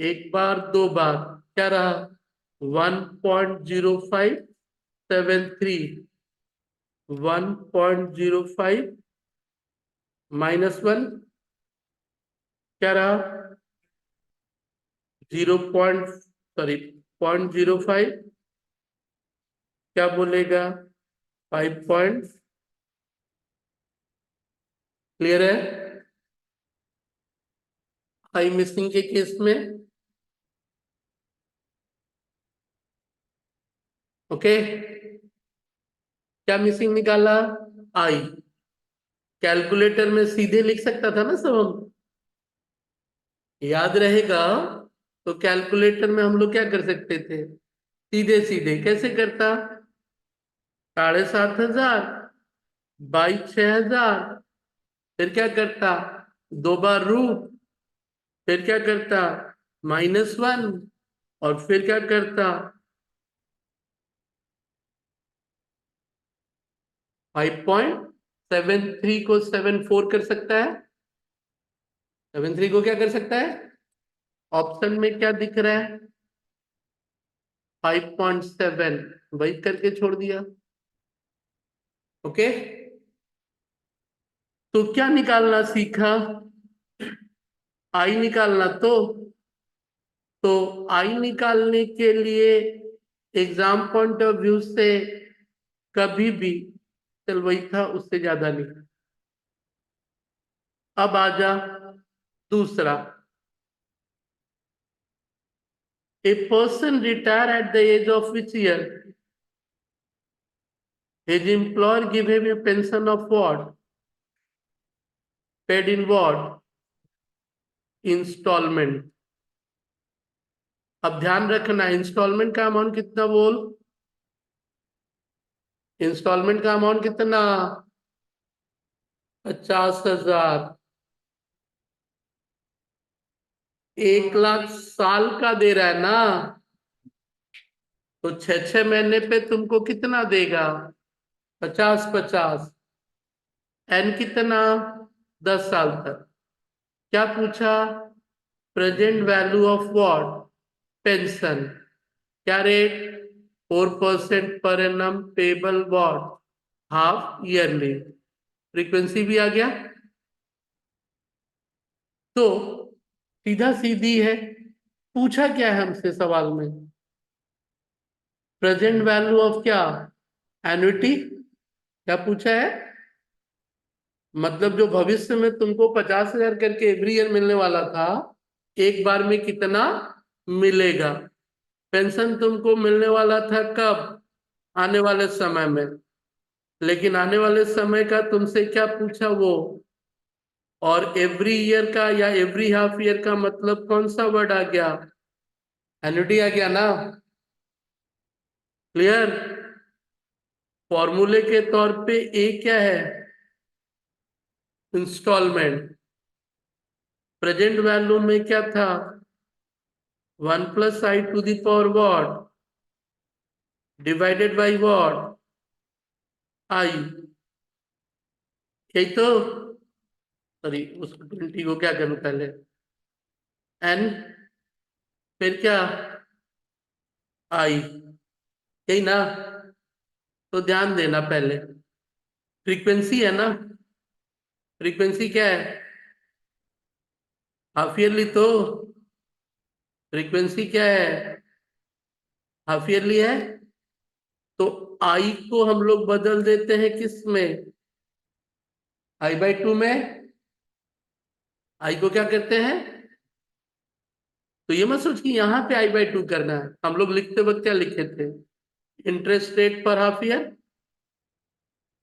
एक बार 2 बार क्या रहा 1.0573, 1.05 -1 क्या रहा 0.05, क्या बोलेगा 5 पॉइंट। क्लियर है आई मिसिंग के केस में। ओके, क्या मिसिंग निकाला आई, कैलकुलेटर में सीधे लिख सकता था ना सब हम, याद रहेगा। तो कैलकुलेटर में हम लोग क्या कर सकते थे, सीधे सीधे कैसे करता, 7500 बाई 6000, फिर क्या करता 2 बार रूट, फिर क्या करता -1, और फिर क्या करता 5.73 को 74 कर सकता है, 73 को क्या कर सकता है, ऑप्शन में क्या दिख रहा है 5.7, वही करके छोड़ दिया। ओके, तो क्या निकालना सीखा, आई निकालना। तो आई निकालने के लिए एग्जाम पॉइंट ऑफ व्यू से कभी भी, चल वही था उससे ज्यादा नहीं। अब आजा दूसरा, a person retire at the age of which year, his employer give him a pension of what, paid in what, installment. अब ध्यान रखना इंस्टॉलमेंट का अमाउंट कितना बोल, इंस्टॉलमेंट का अमाउंट कितना 50,000, 1 लाख साल का दे रहा है ना, तो 6 6 महीने पे तुमको कितना देगा 50 50, एन कितना 10 साल तक। क्या पूछा, present value of what, pension, क्या रेट 4% पर annum payable what, half yearly, frequency भी आ गया। तो सीधा सीधी है, पूछा क्या है हमसे सवाल में, प्रेजेंट वैल्यू ऑफ क्या, एन्युटी, क्या पूछा है, मतलब जो भविष्य में तुमको 50,000 करके एवरी ईयर मिलने वाला था, एक बार में कितना मिलेगा। पेंशन तुमको मिलने वाला था कब, आने वाले समय में, लेकिन आने वाले समय का तुमसे क्या पूछा वो, और एवरी ईयर का या एवरी हाफ ईयर का मतलब कौन सा वर्ड आ गया, एन्युटी आ गया ना। क्लियर, फॉर्मूले के तौर पे ए क्या है, इंस्टॉलमेंट, प्रेजेंट वैल्यू में क्या था 1 + i⁴ what divided by what, I, यही तो, सॉरी उस 20 को क्या करूं पहले, एन, फिर क्या आई, यही ना। तो ध्यान देना पहले, फ्रीक्वेंसी है ना, फ्रीक्वेंसी क्या है हाफ ईयरली, तो फ्रीक्वेंसी क्या है हाफ ईयरली है, तो आई को हम लोग बदल देते हैं किस में, I/2 में। आई को क्या करते हैं, तो ये मत सोच कि यहाँ पे I/2 करना है। हम लोग लिखते वक्त क्या लिखे थे, इंटरेस्ट रेट पर हाफ ईयर,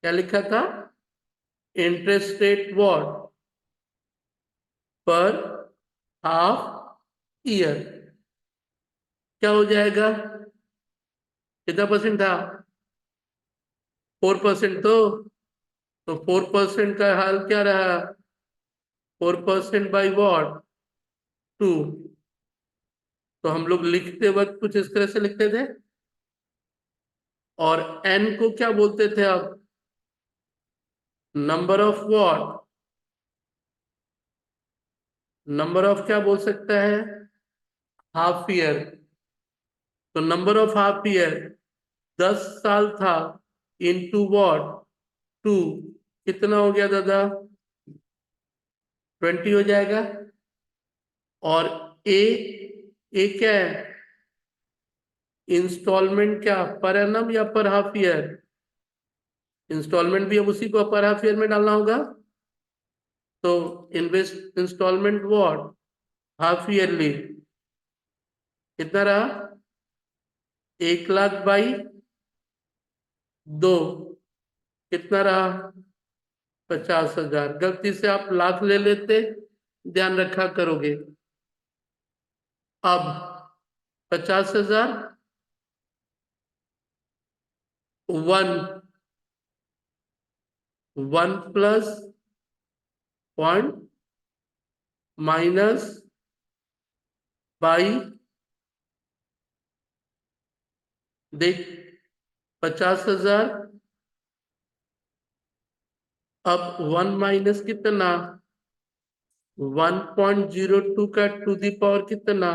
क्या लिखा था, इंटरेस्ट रेट वॉट पर हाफ ईयर, क्या हो जाएगा, कितना परसेंट था, 4%। तो 4% का हाल क्या रहा, 4% बाई वॉट, 2। तो हम लोग लिखते वक्त कुछ इस तरह से लिखते थे, और एन को क्या बोलते थे आप, number of what, number of क्या बोल सकता है, हाफ ईयर। तो नंबर ऑफ हाफ ईयर 10 साल था, इनटू वॉट, 2, कितना हो गया दादा, 20 हो जाएगा। और ए, ए क्या है, इंस्टॉलमेंट क्या, पर एनम या पर हाफ ईयर, इंस्टॉलमेंट भी अब उसी को पर हाफ ईयर में डालना होगा। तो invest installment what, half yearly, कितना रहा, 1 लाख बाई 2, कितना रहा, 50,000। गलती से आप लाख ले लेते, ध्यान रखा करोगे। अब 50,000, 1 प्लस पॉइंट माइनस बाई, देख 50,000, अब 1 माइनस कितना, 1.02 का टू दी पावर कितना।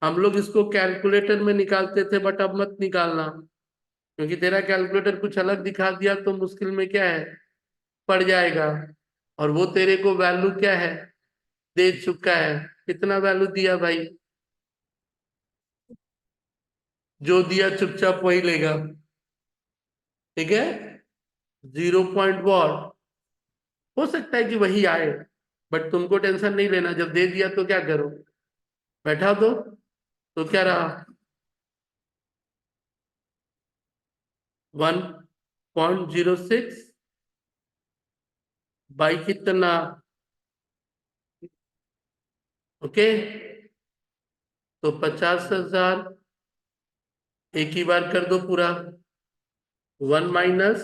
हम लोग इसको कैलकुलेटर में निकालते थे, बट अब मत निकालना, क्योंकि तेरा कैलकुलेटर कुछ अलग दिखा दिया तो मुश्किल में क्या है, पड़ जाएगा। और वो तेरे को वैल्यू क्या है, दे चुका है। कितना वैल्यू दिया भाई, जो दिया चुपचाप वही लेगा, ठीक है। 0 पॉइंट, हो सकता है कि वही आए, बट तुमको टेंशन नहीं लेना, जब दे दिया तो क्या करो, बैठा दो। तो क्या रहा, 1.06 बाई कितना, ओके। तो 50,000 एक ही बार कर दो पूरा, 1 माइनस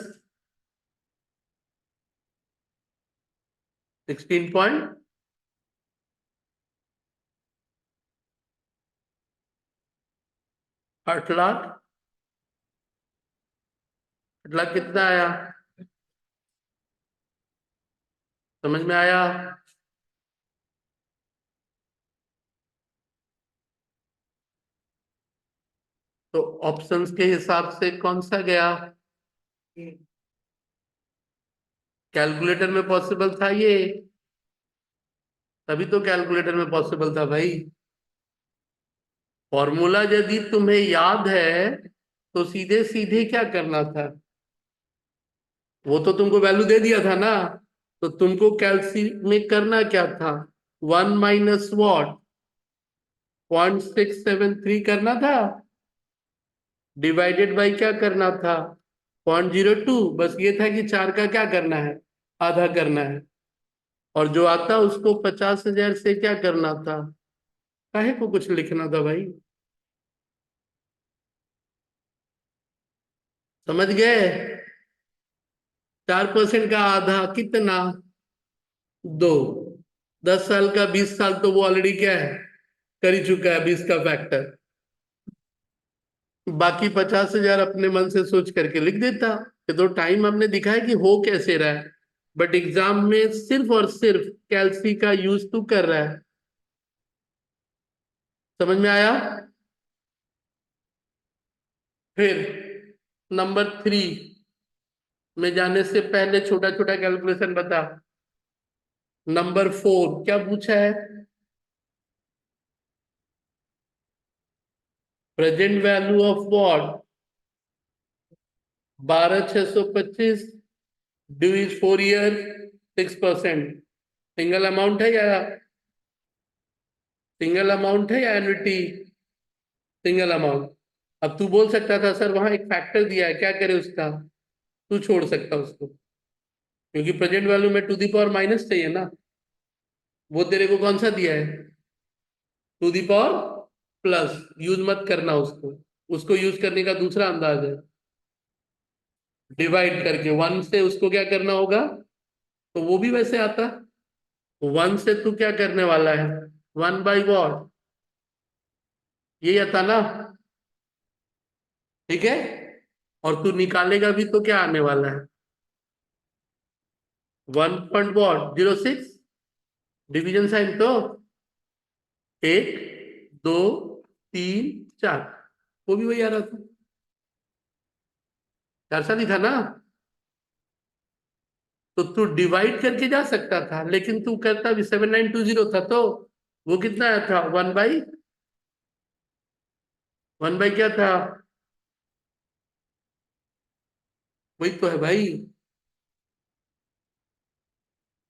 16 8 लाख, 8 लाख कितना आया, समझ में आया। तो ऑप्शंस के हिसाब से कौन सा गया, कैलकुलेटर में पॉसिबल था ये, तभी तो कैलकुलेटर में पॉसिबल था भाई। फॉर्मूला यदि तुम्हें याद है तो सीधे सीधे क्या करना था, वो तो तुमको वैल्यू दे दिया था ना, तो तुमको कैलसी में करना क्या था, 1 -0.673 करना था, डिवाइडेड बाई क्या करना था, 0.02। बस ये था कि 4 का क्या करना है, आधा करना है। और जो आता उसको 50,000 से क्या करना था, काहे को कुछ लिखना था भाई, समझ गए। 4% का आधा कितना, 2। 10 साल का 20 साल, तो वो ऑलरेडी क्या है, कर ही चुका है 20 का फैक्टर। बाकी 50,000 अपने मन से सोच करके लिख देता। ये तो टाइम हमने दिखाया कि हो कैसे रहा है, बट एग्जाम में सिर्फ और सिर्फ कैलसी का यूज तू कर रहा है। समझ में आया। फिर नंबर 3 में जाने से पहले छोटा छोटा कैलकुलेशन बता। नंबर 4 क्या पूछा है, present value of what? 12,625 due is 4 year 6%। Single amount है या एन्युटी? Single amount. अब तू बोल सकता था सर वहां एक फैक्टर दिया है, क्या करे उसका? तू छोड़ सकता उसको, क्योंकि प्रेजेंट वैल्यू में टू दी पावर माइनस चाहिए ना। वो तेरे को कौन सा दिया है? To the power plus. Use मत करना उसको। उसको यूज करने का दूसरा अंदाज है, डिवाइड करके। वन से उसको क्या करना होगा? तो वो भी वैसे आता। वन से तू क्या करने वाला है? One by what? यही आता ना? ठीक है। और तू निकालेगा भी तो क्या आने वाला है? 1.06। डिवीजन साइन तो 1 2 3 4, वो भी वही आ रहा था। 4 साल ही था ना? तो तू डिवाइड करके जा सकता था, लेकिन तू करता भी 7920 था। तो वो कितना आया था? 1 बाई क्या था? वही तो है भाई।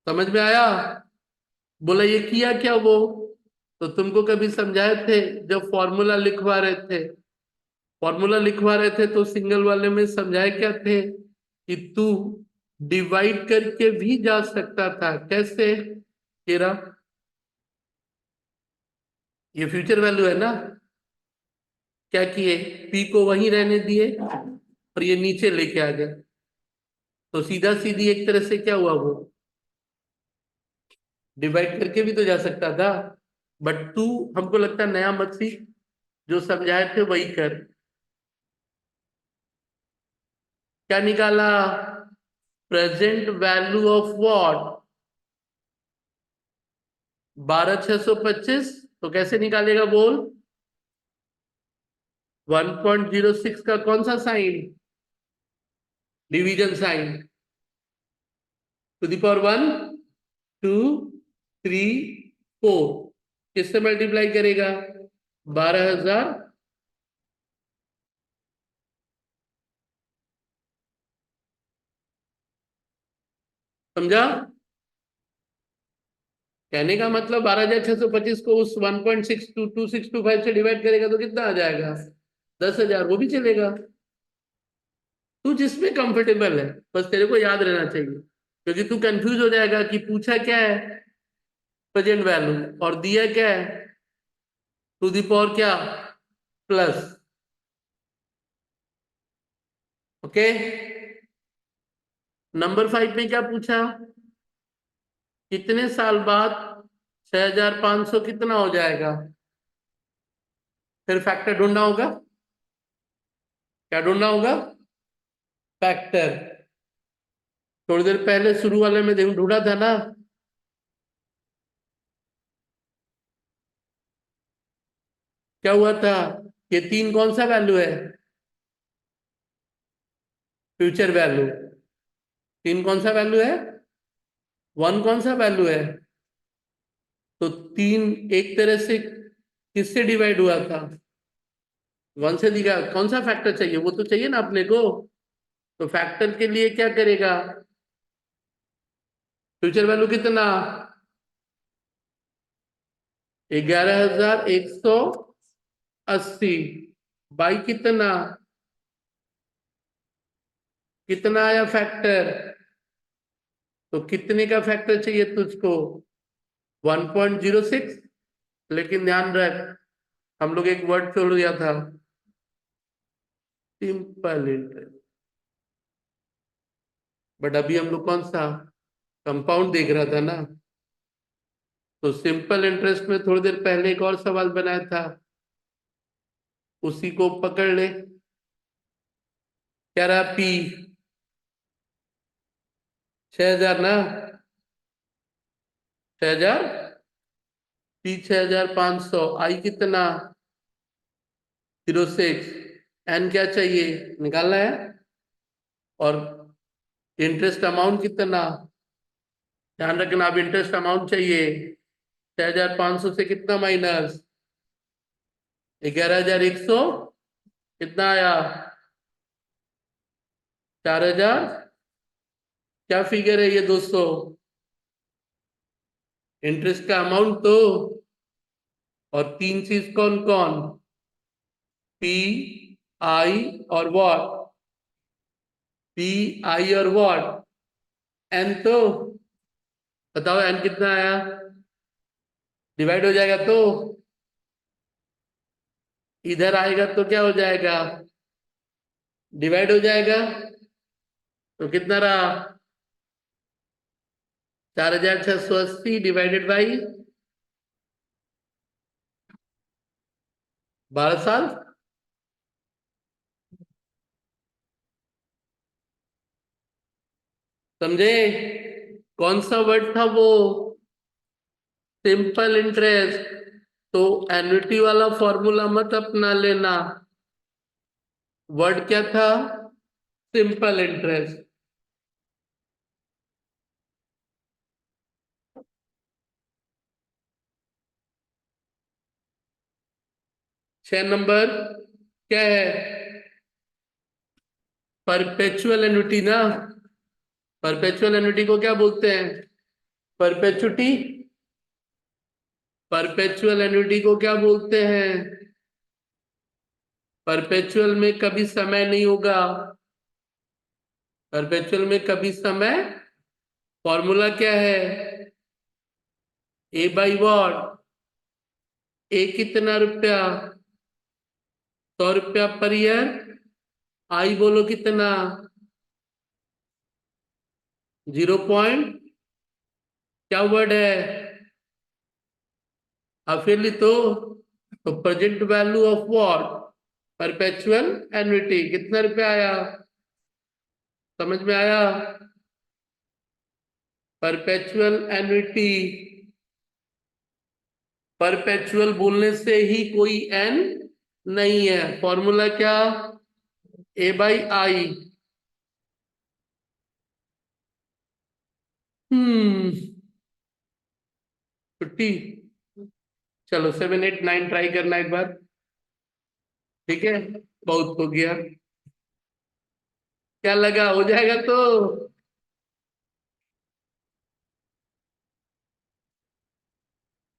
समझ में आया? बोला ये किया क्या वो? तो तुमको कभी समझाए थे जब फॉर्मूला लिखवा रहे थे? फॉर्मूला लिखवा रहे थे तो सिंगल वाले में समझाए क्या थे कि तू डिवाइड करके भी जा सकता था। कैसे? तेरा ये फ्यूचर वैल्यू है ना? क्या किए? पी को वहीं रहने दिए और ये नीचे लेके आ गए। तो सीधा सीधी एक तरह से क्या हुआ? वो डिवाइड करके भी तो जा सकता था। बट तू, हमको लगता है नया मत सीख, जो समझाए थे वही कर। क्या निकाला? Present value of what? 12,625। तो कैसे निकालेगा बोल? 1.06 का कौन सा sign? Division sign. To the power 1 2 3 4। किससे मल्टीप्लाई करेगा? 12,000। समझा? कहने का मतलब 12,625 को उस 1.622 से डिवाइड करेगा तो कितना आ जाएगा? 10,000। वो भी चलेगा, तू जिसमें कंफर्टेबल है। बस तेरे को याद रहना चाहिए, क्योंकि तू कंफ्यूज हो जाएगा कि पूछा क्या है? प्रेजेंट वैल्यू, और दिया क्या है? टू दी पावर क्या? प्लस। ओके। नंबर 5 में क्या पूछा? कितने साल बाद 6,500 कितना हो जाएगा? फिर फैक्टर ढूंढना होगा। क्या ढूंढना होगा? फैक्टर। थोड़ी देर पहले शुरू वाले में देखो ढूंढा था ना? क्या हुआ था? ये 3 कौन सा वैल्यू है? Future value. 3 कौन सा वैल्यू है? 1 कौन सा वैल्यू है? तो 3 एक तरह से किससे डिवाइड हुआ था? 1 से दिखा। कौन सा फैक्टर चाहिए? वो तो चाहिए ना अपने को। तो फैक्टर के लिए क्या करेगा? फ्यूचर वैल्यू कितना? 11,180 बाई कितना? कितना आया फैक्टर? तो कितने का फैक्टर चाहिए तुझको? 1.06। लेकिन ध्यान रख, हम लोग एक वर्ड छोड़ दिया था, सिंपल इंटरेस्ट। बट अभी हम लोग कौन सा कंपाउंड देख रहा था ना? तो सिंपल इंटरेस्ट में थोड़ी देर पहले एक और सवाल बनाया था, उसी को पकड़ ले। क्या रहा? पी 6,000 ना? 6,000। पी 6,500। आई कितना? 06। एन क्या चाहिए? निकालना है। और इंटरेस्ट अमाउंट कितना? ध्यान रखना, अब इंटरेस्ट अमाउंट चाहिए। 6,500 से कितना माइनस? 11,100 कितना आया? 4,000। क्या फिगर है ये दोस्तों? इंटरेस्ट का अमाउंट तो। और तीन चीज कौन कौन? पी, आई और वॉट? पी, आई और वॉट? एन तो। बताओ एन कितना आया? डिवाइड हो जाएगा तो। इधर आएगा तो क्या हो जाएगा? डिवाइड हो जाएगा। तो कितना रहा? 4,680 डिवाइडेड बाई 12 साल। समझे? कौन सा वर्ड था वो? Simple interest. तो एन्युटी वाला फॉर्मूला मत अपना लेना। वर्ड क्या था? Simple interest. 6 नंबर क्या है? परपेचुअल एन्युटी ना। परपेचुअल एन्युटी को क्या बोलते हैं? परपेचुटी। परपेचुअल एन्युटी को क्या बोलते हैं? परपेचुअल में कभी समय नहीं होगा। परपेचुअल में कभी समय। फॉर्मूला क्या है? ए बाई वॉट? ए कितना रुपया? 100 रुपया पर ईयर। आई बोलो कितना? 0 क्या वर्ड है? अफेली तो present value of what? Perpetual annuity कितना रुपया आया? समझ में आया? Perpetual annuity. परपेचुअल बोलने से ही कोई एन नहीं है। फॉर्मूला क्या? ए बाई आई। छुट्टी। चलो 7, 8, 9 ट्राई करना एक बार। ठीक है। बहुत हो गया। क्या लगा हो जाएगा तो?